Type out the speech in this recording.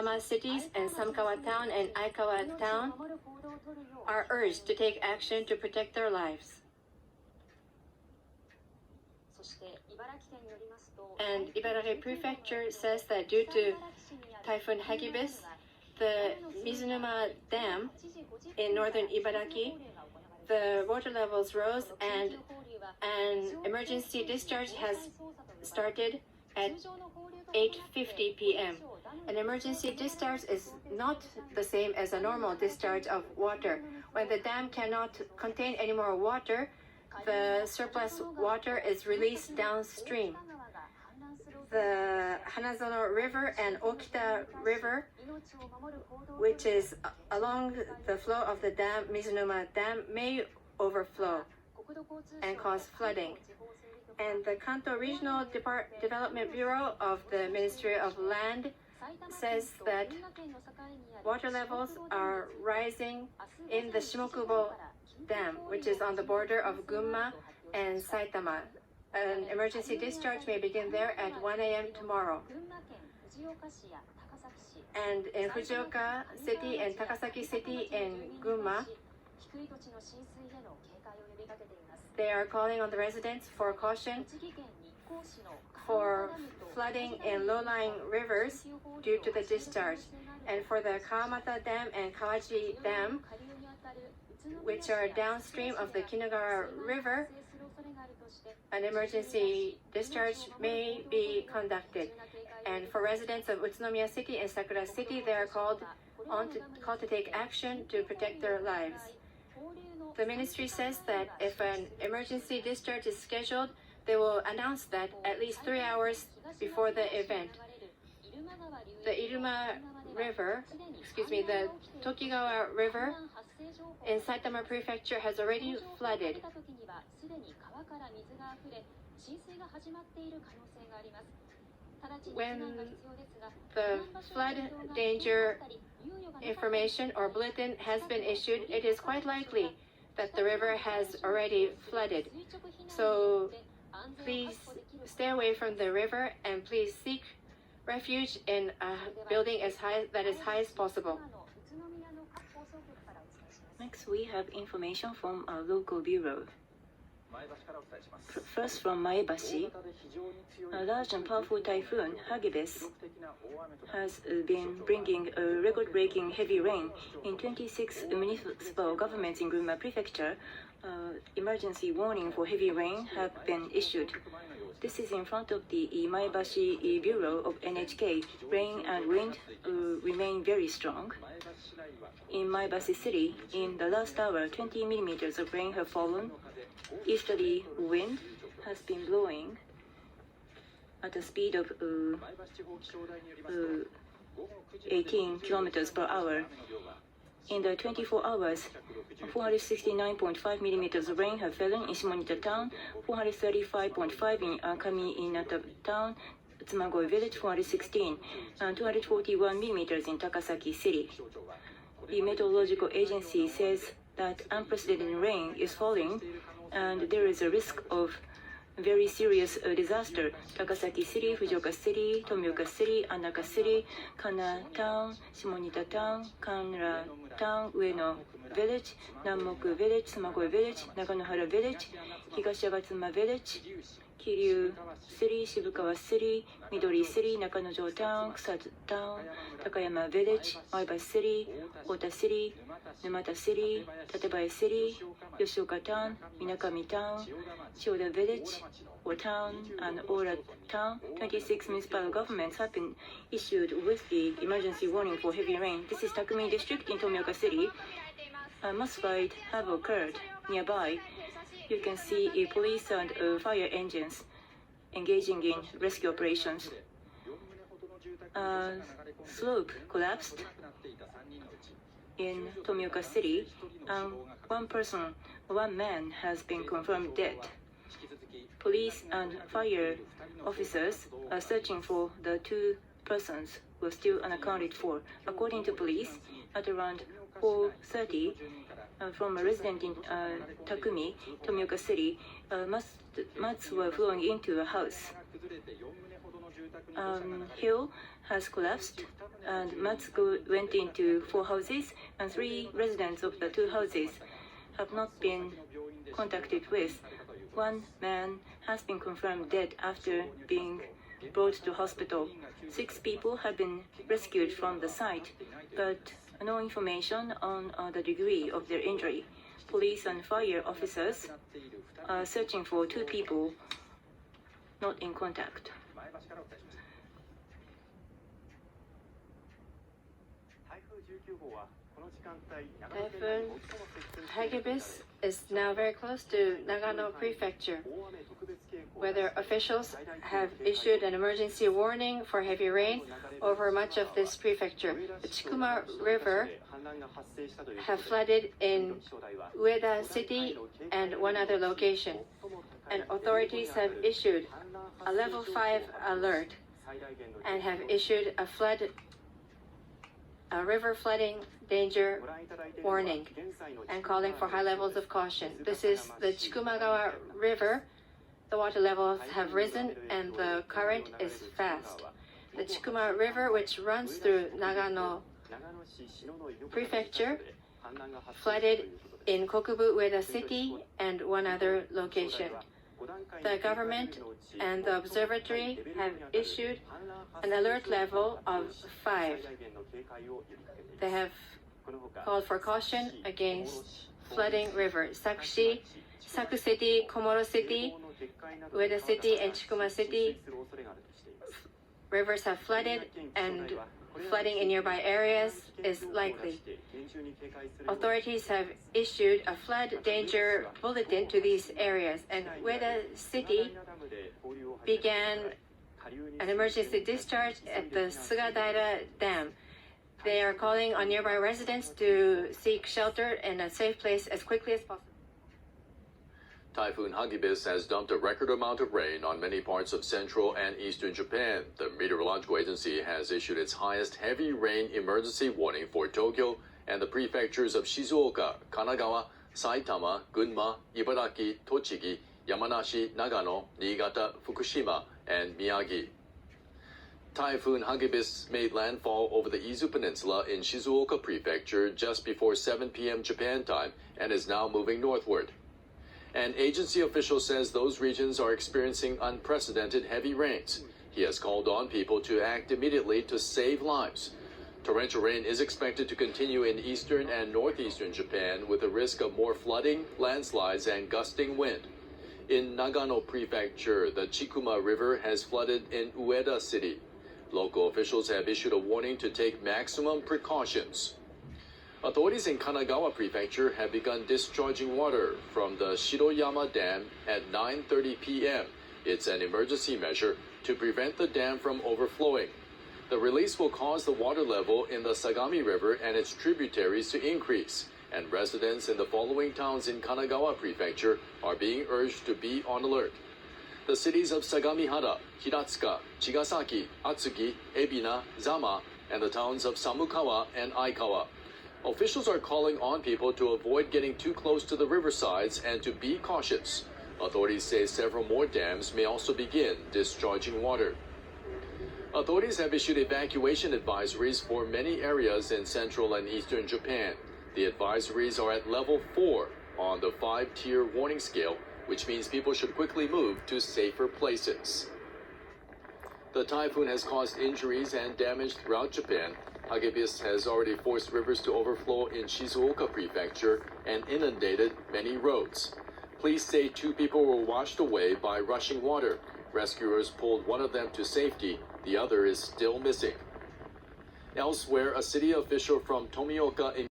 Sama cities and Samkawa Town and Aikawa Town are urged to take action to protect their lives. And Ibaraki Prefecture says that due to Typhoon Hagibis, the Mizunuma Dam in northern Ibaraki, the water levels rose and an emergency discharge has started at 8:50 p.m. An emergency discharge is not the same as a normal discharge of water. When the dam cannot contain any more water, the surplus water is released downstream. The Hanazono River and Okita River, which is along the flow of the dam, Mizunuma Dam, may overflow and cause flooding. And the Kanto Regional Development Bureau of the Ministry of Land says that water levels are rising in the Shimokubo Dam, which is on the border of Gunma and Saitama. An emergency discharge may begin there at 1 a.m. tomorrow. And in Fujioka City and Takasaki City in Gunma, they are calling on the residents for caution for flooding in low-lying rivers due to the discharge. And for the Kawamata Dam and Kawaji Dam, which are downstream of the Kinagawa River, an emergency discharge may be conducted. And for residents of Utsunomiya City and Sakura City, they are called to take action to protect their lives. The ministry says that if an emergency discharge is scheduled, they will announce that at least 3 hours before the event. The Tokigawa River in Saitama Prefecture has already flooded. When the flood danger information or bulletin has been issued, it is quite likely that the river has already flooded. So please stay away from the river and please seek refuge in a building that is high as possible. Next, we have information from our local bureau. First, from Maebashi, a large and powerful typhoon, Hagibis, has been bringing a record-breaking heavy rain in 26 municipal governments in Gunma Prefecture. Emergency warning for heavy rain have been issued. This is in front of the Maebashi Bureau of NHK. Rain and wind remain very strong. In Maebashi City, in the last hour, 20 millimeters of rain have fallen. Easterly wind has been blowing at a speed of 18 kilometers per hour. In the 24 hours, 469.5 millimeters of rain have fallen in Shimonita Town, 435.5 in Kami-Inata Town, Tsumagoi Village, 416, and 241 millimeters in Takasaki City. The meteorological agency says that unprecedented rain is falling and there is a risk of very serious disaster. Takasaki City, Fujioka City, Tomioka City, Anaka City, Kana Town, Shimonita Town, Kanra Town, Ueno Village, Nanmoku Village, Tsumagoi Village, Naganohara Village, Higashiyagatsuma Village, Kiryu City, Shibukawa City, Midori City, Nakanojo Town, Kusatsu Town, Takayama Village, Maebashi City, Ota City, Numata City, Tatebae City, Yoshioka Town, Minakami Town, Shioda Village, or Town, and Ora Town. 26 municipal governments have been issued with the emergency warning for heavy rain. This is Takumi District in Tomioka City. A mass fight have occurred nearby. You can see police and fire engines engaging in rescue operations. A slope collapsed in Tomioka City, and one man has been confirmed dead. Police and fire officers are searching for the two persons who are still unaccounted for. According to police, at around 4:30, from a resident in Takumi, Tomioka City, mats were flowing into a house. hill has collapsed, and mats went into 4 houses, and 3 residents of the 2 houses have not been contacted with. 1 man has been confirmed dead after being brought to hospital. 6 people have been rescued from the site, but no information on the degree of their injury. Police and fire officers are searching for 2 people not in contact. Typhoon Hagibis is now very close to Nagano Prefecture. Weather officials have issued an emergency warning for heavy rain over much of this prefecture. The Chikuma River have flooded in Ueda City and 1 other location, and authorities have issued a level 5 alert and have issued a river flooding danger warning and calling for high levels of caution. This is the Chikumagawa River. The water levels have risen and the current is fast. The Chikuma River, which runs through Nagano Prefecture, flooded in Kokubu Ueda City and 1 other location. The government and the observatory have issued an alert level of 5. They have called for caution against flooding rivers. Saku City, Komoro City, Ueda City, and Chikuma City rivers have flooded, and flooding in nearby areas is likely. Authorities have issued a flood danger bulletin to these areas, and Ueda City began an emergency discharge at the Sugadaira Dam. They are calling on nearby residents to seek shelter in a safe place as quickly as possible. Typhoon Hagibis has dumped a record amount of rain on many parts of central and eastern Japan. The meteorological agency has issued its highest heavy rain emergency warning for Tokyo and the prefectures of Shizuoka, Kanagawa, Saitama, Gunma, Ibaraki, Tochigi, Yamanashi, Nagano, Niigata, Fukushima, and Miyagi. Typhoon Hagibis made landfall over the Izu Peninsula in Shizuoka Prefecture just before 7 p.m. Japan time and is now moving northward. An agency official says those regions are experiencing unprecedented heavy rains. He has called on people to act immediately to save lives. Torrential rain is expected to continue in eastern and northeastern Japan with a risk of more flooding, landslides, and gusting wind. In Nagano Prefecture, the Chikuma River has flooded in Ueda City. Local officials have issued a warning to take maximum precautions. Authorities in Kanagawa Prefecture have begun discharging water from the Shiroyama Dam at 9:30 p.m. It's an emergency measure to prevent the dam from overflowing. The release will cause the water level in the Sagami River and its tributaries to increase, and residents in the following towns in Kanagawa Prefecture are being urged to be on alert. The cities of Sagamihara, Hiratsuka, Chigasaki, Atsugi, Ebina, Zama, and the towns of Samukawa and Aikawa. Officials are calling on people to avoid getting too close to the riversides and to be cautious. Authorities say several more dams may also begin discharging water. Authorities have issued evacuation advisories for many areas in central and eastern Japan. The advisories are at level 4 on the 5-tier warning scale, which means people should quickly move to safer places. The typhoon has caused injuries and damage throughout Japan. Hagibis has already forced rivers to overflow in Shizuoka Prefecture and inundated many roads. Police say 2 people were washed away by rushing water. Rescuers pulled one of them to safety. The other is still missing. Elsewhere, a city official from Tomioka in